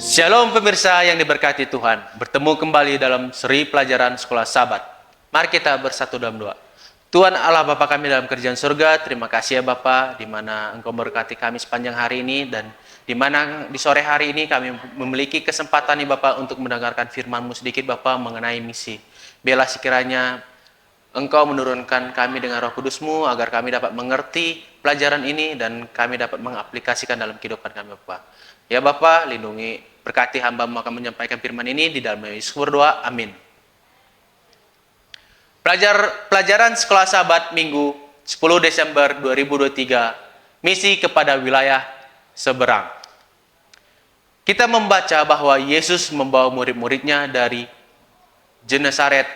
Shalom pemirsa yang diberkati Tuhan. Bertemu kembali dalam seri pelajaran Sekolah Sabat. Mari kita bersatu dalam doa. Tuhan Allah Bapa kami dalam kerjaan surga, terima kasih ya Bapa, di mana Engkau memberkati kami sepanjang hari ini, dan di mana di sore hari ini kami memiliki kesempatan nih Bapa untuk mendengarkan firman-Mu sedikit Bapa mengenai misi. Biarlah sekiranya Engkau menurunkan kami dengan Roh Kudus-Mu agar kami dapat mengerti pelajaran ini dan kami dapat mengaplikasikan dalam kehidupan kami Bapa. Ya Bapa, lindungi, berkati hamba-Mu akan menyampaikan firman ini, di dalam nama Yesus berdoa, amin. Pelajaran Sekolah Sabat Minggu 10 Desember 2023, misi kepada wilayah seberang. Kita membaca bahwa Yesus membawa murid-muridnya dari Genesaret,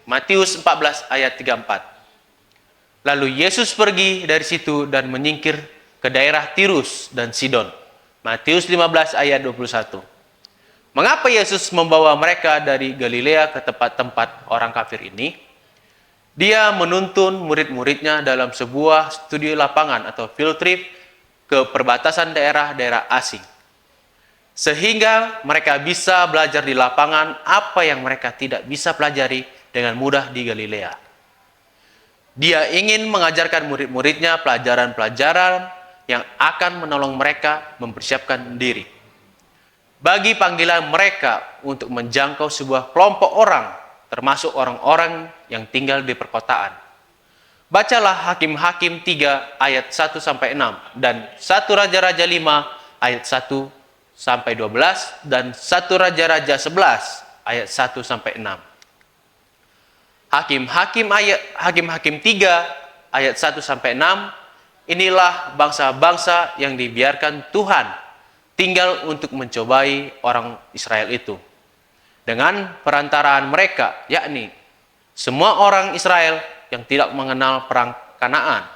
Matius 14 ayat 34. Lalu Yesus pergi dari situ dan menyingkir ke daerah Tirus dan Sidon. Matius 15 ayat 21. Mengapa Yesus membawa mereka dari Galilea ke tempat-tempat orang kafir ini? Dia menuntun murid-muridnya dalam sebuah studi lapangan atau field trip ke perbatasan daerah-daerah asing. Sehingga mereka bisa belajar di lapangan apa yang mereka tidak bisa pelajari dengan mudah di Galilea. Dia ingin mengajarkan murid-muridnya pelajaran-pelajaran yang akan menolong mereka mempersiapkan diri bagi panggilan mereka untuk menjangkau sebuah kelompok orang, termasuk orang-orang yang tinggal di perkotaan. Bacalah Hakim-Hakim 3 ayat 1-6 dan 1 Raja-Raja 5 ayat 1-12 dan 1 Raja-Raja 11 ayat 1-6. Hakim-Hakim 3 ayat 1-6. Inilah bangsa-bangsa yang dibiarkan Tuhan tinggal untuk mencobai orang Israel itu. Dengan perantaraan mereka, yakni semua orang Israel yang tidak mengenal perang Kanaan.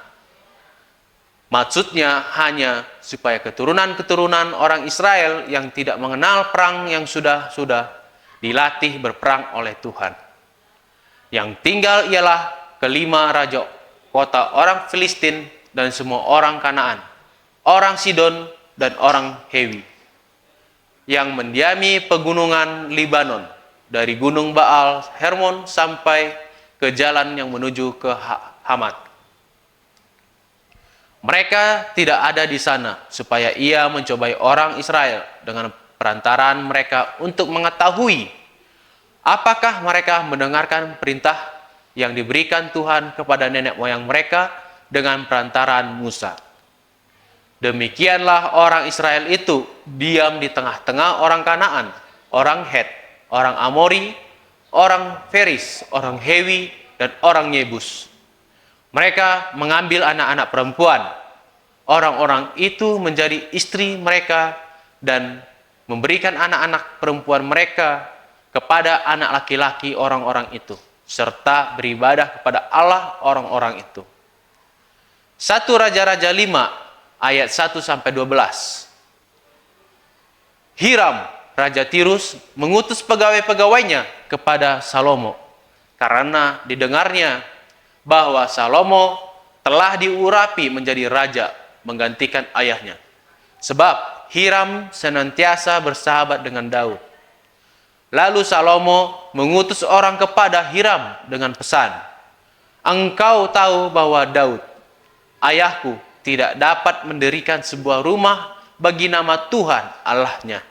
Maksudnya hanya supaya keturunan-keturunan orang Israel yang tidak mengenal perang yang sudah dilatih berperang oleh Tuhan. Yang tinggal ialah kelima raja kota orang Filistin dan semua orang Kanaan, orang Sidon dan orang Hewi, yang mendiami pegunungan Libanon, dari gunung Baal Hermon sampai ke jalan yang menuju ke Hamat. Mereka tidak ada di sana supaya ia mencobai orang Israel dengan perantaraan mereka untuk mengetahui apakah mereka mendengarkan perintah yang diberikan Tuhan kepada nenek moyang mereka dengan perantaraan Musa. Demikianlah orang Israel itu diam di tengah-tengah orang Kanaan, orang Het, orang Amori, orang Feris, orang Hewi, dan orang Yebus. Mereka mengambil anak-anak perempuan. Orang-orang itu menjadi istri mereka dan memberikan anak-anak perempuan mereka kepada anak laki-laki orang-orang itu, serta beribadah kepada Allah orang-orang itu. 1 Raja-Raja 5 ayat 1-12. Hiram, Raja Tirus, mengutus pegawai-pegawainya kepada Salomo karena didengarnya bahwa Salomo telah diurapi menjadi raja menggantikan ayahnya. Sebab Hiram senantiasa bersahabat dengan Daud. Lalu Salomo mengutus orang kepada Hiram dengan pesan, "Engkau tahu bahwa Daud, ayahku, tidak dapat mendirikan sebuah rumah bagi nama Tuhan Allahnya,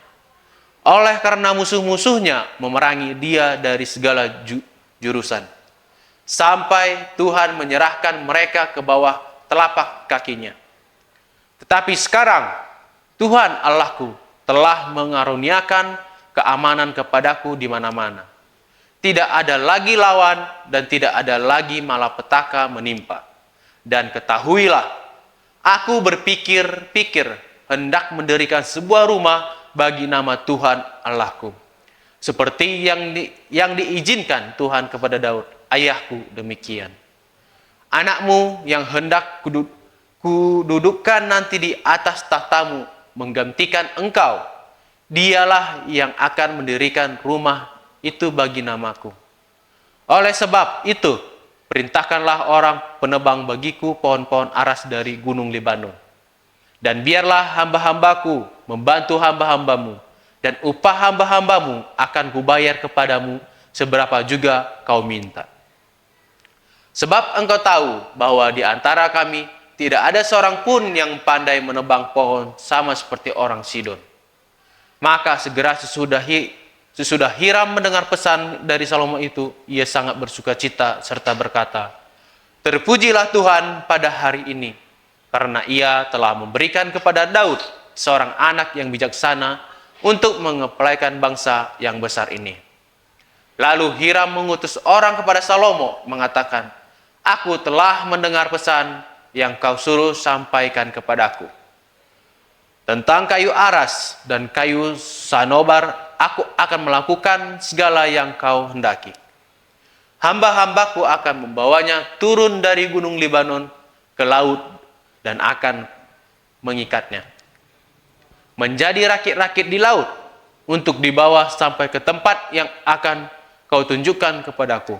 oleh karena musuh-musuhnya memerangi dia dari segala jurusan, sampai Tuhan menyerahkan mereka ke bawah telapak kakinya. Tetapi sekarang Tuhan Allahku telah mengaruniakan keamanan kepadaku di mana-mana. Tidak ada lagi lawan dan tidak ada lagi malapetaka menimpa. Dan ketahuilah, aku berpikir-pikir hendak mendirikan sebuah rumah bagi nama Tuhan Allahku, seperti yang diizinkan Tuhan kepada Daud, ayahku demikian. Anakmu yang hendak kududukkan nanti di atas tahtamu menggantikan engkau, dialah yang akan mendirikan rumah itu bagi namaku. Oleh sebab itu, perintahkanlah orang penebang bagiku pohon-pohon aras dari gunung Libanon. Dan biarlah hamba-hambaku membantu hamba-hambamu dan upah hamba-hambamu akan kubayar kepadamu seberapa juga kau minta. Sebab engkau tahu bahwa di antara kami tidak ada seorang pun yang pandai menebang pohon sama seperti orang Sidon. Maka segera sesudah Hiram mendengar pesan dari Salomo itu, ia sangat bersuka cita serta berkata, "Terpujilah Tuhan pada hari ini, karena ia telah memberikan kepada Daud seorang anak yang bijaksana untuk mengepelaikan bangsa yang besar ini." Lalu Hiram mengutus orang kepada Salomo mengatakan, "Aku telah mendengar pesan yang kau suruh sampaikan kepadaku. Tentang kayu aras dan kayu sanobar, aku akan melakukan segala yang kau hendaki. Hamba-hambaku akan membawanya turun dari gunung Libanon ke laut dan akan mengikatnya menjadi rakit-rakit di laut untuk dibawa sampai ke tempat yang akan kau tunjukkan kepadaku.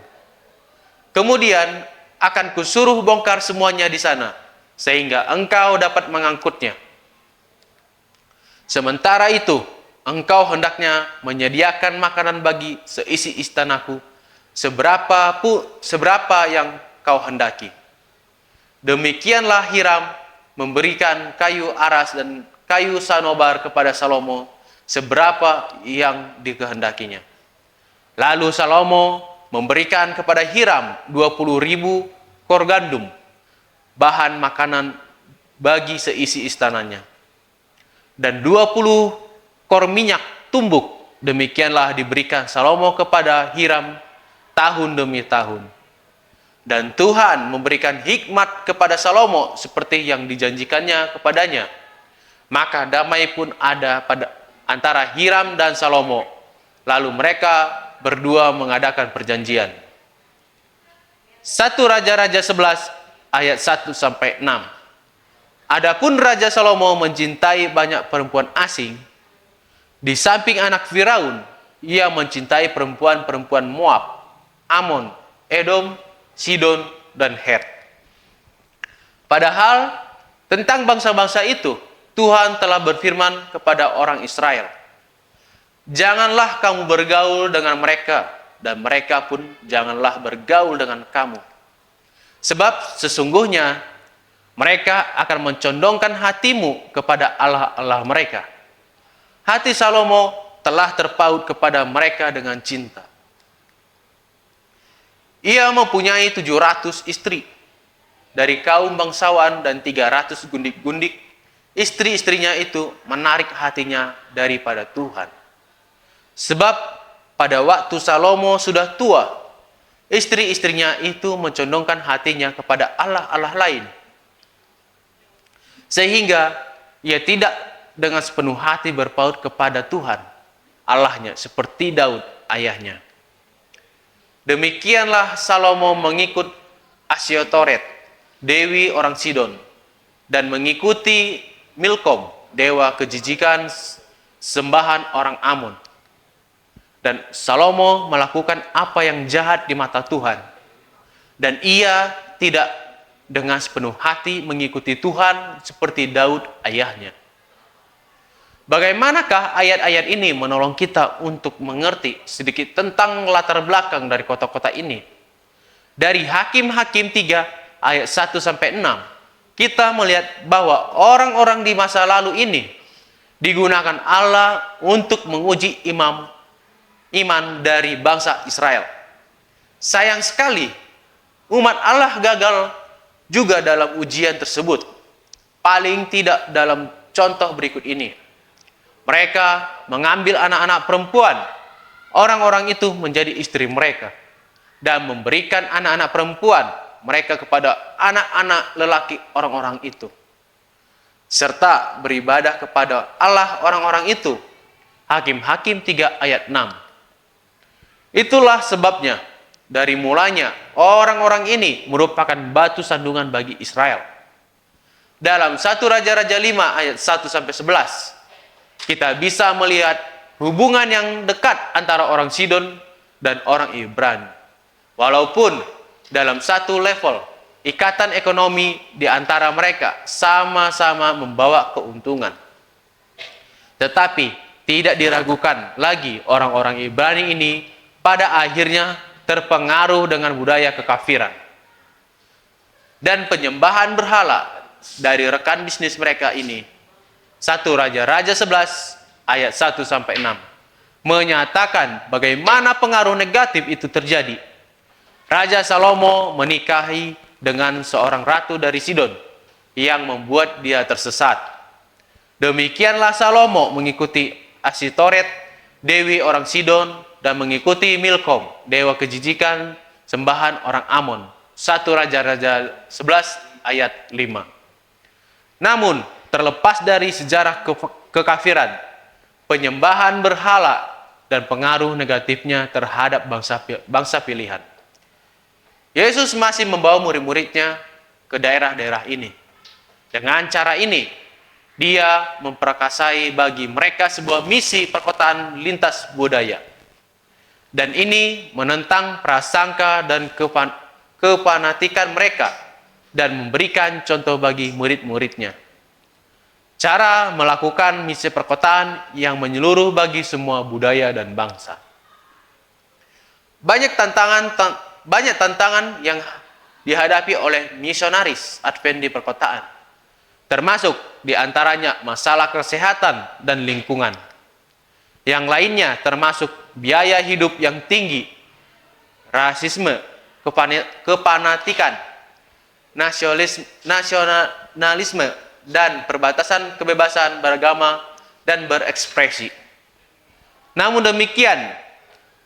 Kemudian akan kusuruh bongkar semuanya di sana, sehingga engkau dapat mengangkutnya. Sementara itu, engkau hendaknya menyediakan makanan bagi seisi istanaku, seberapa yang kau hendaki." Demikianlah Hiram memberikan kayu aras dan kayu sanobar kepada Salomo, seberapa yang dikehendakinya. Lalu Salomo memberikan kepada Hiram 20.000 kor gandum, bahan makanan bagi seisi istananya, dan 20 kor minyak tumbuk. Demikianlah diberikan Salomo kepada Hiram tahun demi tahun. Dan Tuhan memberikan hikmat kepada Salomo seperti yang dijanjikannya kepadanya. Maka damai pun ada pada antara Hiram dan Salomo. Lalu mereka berdua mengadakan perjanjian. 1 Raja-Raja 11 ayat 1-6. Adapun Raja Salomo mencintai banyak perempuan asing. Di samping anak Firaun, ia mencintai perempuan-perempuan Moab, Amon, Edom, Sidon, dan Het. Padahal tentang bangsa-bangsa itu, Tuhan telah berfirman kepada orang Israel, "Janganlah kamu bergaul dengan mereka, dan mereka pun janganlah bergaul dengan kamu. Sebab sesungguhnya mereka akan mencondongkan hatimu kepada Allah-Allah mereka." Hati Salomo telah terpaut kepada mereka dengan cinta. Ia mempunyai 700 istri dari kaum bangsawan dan 300 gundik-gundik. Istri-istrinya itu menarik hatinya daripada Tuhan. Sebab pada waktu Salomo sudah tua, istri-istrinya itu mencondongkan hatinya kepada Allah-Allah lain. Sehingga ia tidak dengan sepenuh hati berpaut kepada Tuhan, Allahnya, seperti Daud ayahnya. Demikianlah Salomo mengikut Asyotoret, dewi orang Sidon, dan mengikuti Milkom, dewa kejijikan sembahan orang Amon. Dan Salomo melakukan apa yang jahat di mata Tuhan. Dan ia tidak dengan sepenuh hati mengikuti Tuhan seperti Daud ayahnya. Bagaimanakah ayat-ayat ini menolong kita untuk mengerti sedikit tentang latar belakang dari kota-kota ini? Dari Hakim-Hakim 3 ayat 1-6, kita melihat bahwa orang-orang di masa lalu ini digunakan Allah untuk menguji iman dari bangsa Israel. Sayang sekali, umat Allah gagal juga dalam ujian tersebut. Paling tidak dalam contoh berikut ini. Mereka mengambil anak-anak perempuan orang-orang itu menjadi istri mereka, dan memberikan anak-anak perempuan mereka kepada anak-anak lelaki orang-orang itu, serta beribadah kepada Allah orang-orang itu. Hakim-Hakim 3 ayat 6. Itulah sebabnya dari mulanya orang-orang ini merupakan batu sandungan bagi Israel. Dalam 1 Raja-Raja 5 ayat 1-11, kita bisa melihat hubungan yang dekat antara orang Sidon dan orang Ibrani. Walaupun dalam satu level, ikatan ekonomi di antara mereka sama-sama membawa keuntungan. Tetapi tidak diragukan lagi orang-orang Ibrani ini pada akhirnya terpengaruh dengan budaya kekafiran dan penyembahan berhala dari rekan bisnis mereka ini. 1 Raja-Raja 11 ayat 1 sampai 6 menyatakan bagaimana pengaruh negatif itu terjadi. Raja Salomo menikahi dengan seorang ratu dari Sidon yang membuat dia tersesat. Demikianlah Salomo mengikuti Asitoret, dewi orang Sidon, dan mengikuti Milkom, dewa kejijikan sembahan orang Amon. 1 Raja-Raja 11 ayat 5. Namun, terlepas dari sejarah kekafiran, penyembahan berhala, dan pengaruh negatifnya terhadap bangsa pilihan, Yesus masih membawa murid-muridnya ke daerah-daerah ini. Dengan cara ini, dia memperkasai bagi mereka sebuah misi perkotaan lintas budaya. Dan ini menentang prasangka dan kefanatikan mereka dan memberikan contoh bagi murid-muridnya. Cara melakukan misi perkotaan yang menyeluruh bagi semua budaya dan bangsa. Banyak tantangan yang dihadapi oleh misionaris Advent di perkotaan. Termasuk diantaranya masalah kesehatan dan lingkungan. Yang lainnya termasuk biaya hidup yang tinggi, rasisme, kefanatikan, nasionalisme, dan perbatasan kebebasan beragama dan berekspresi. Namun demikian,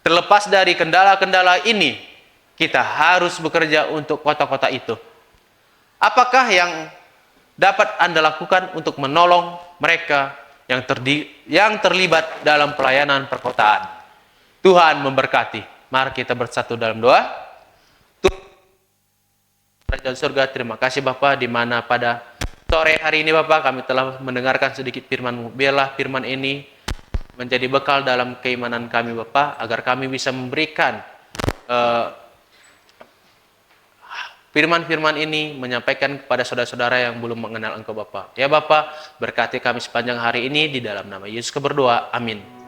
terlepas dari kendala-kendala ini, kita harus bekerja untuk kota-kota itu. Apakah yang dapat Anda lakukan untuk menolong mereka yang terlibat dalam pelayanan perkotaan? Tuhan memberkati. Mari kita bersatu dalam doa. Tuhan Kerajaan Surga, terima kasih Bapa, di mana pada sore hari ini Bapa kami telah mendengarkan sedikit firman-Mu. Biarlah firman ini menjadi bekal dalam keimanan kami Bapa, agar kami bisa memberikan firman-firman ini menyampaikan kepada saudara-saudara yang belum mengenal Engkau Bapa. Ya Bapa, berkati kami sepanjang hari ini di dalam nama Yesus berdoa. Amin.